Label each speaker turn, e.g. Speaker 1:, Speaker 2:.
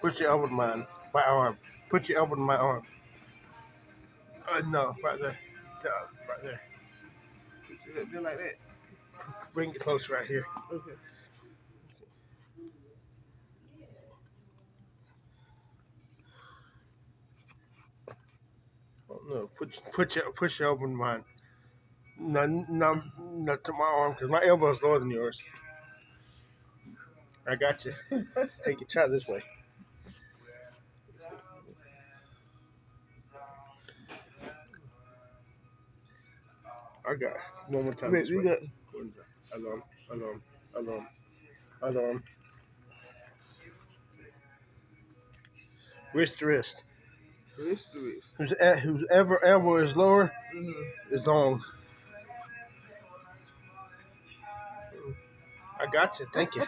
Speaker 1: Put your elbow in my arm. Put your elbow in my arm. No, right there. Right there.
Speaker 2: Do like that.
Speaker 1: Bring it close right here.
Speaker 2: Okay.
Speaker 1: Oh, no, put your elbow in mine. No, to my arm, because my elbow is lower than yours. I got you. Take your shot this way. I got one more time.
Speaker 2: Wait,
Speaker 1: This
Speaker 2: you
Speaker 1: way.
Speaker 2: got
Speaker 1: Alarm. Wrist to wrist.
Speaker 2: wrist to wrist.
Speaker 1: Whoever elbow is lower is long. I got you. Thank you.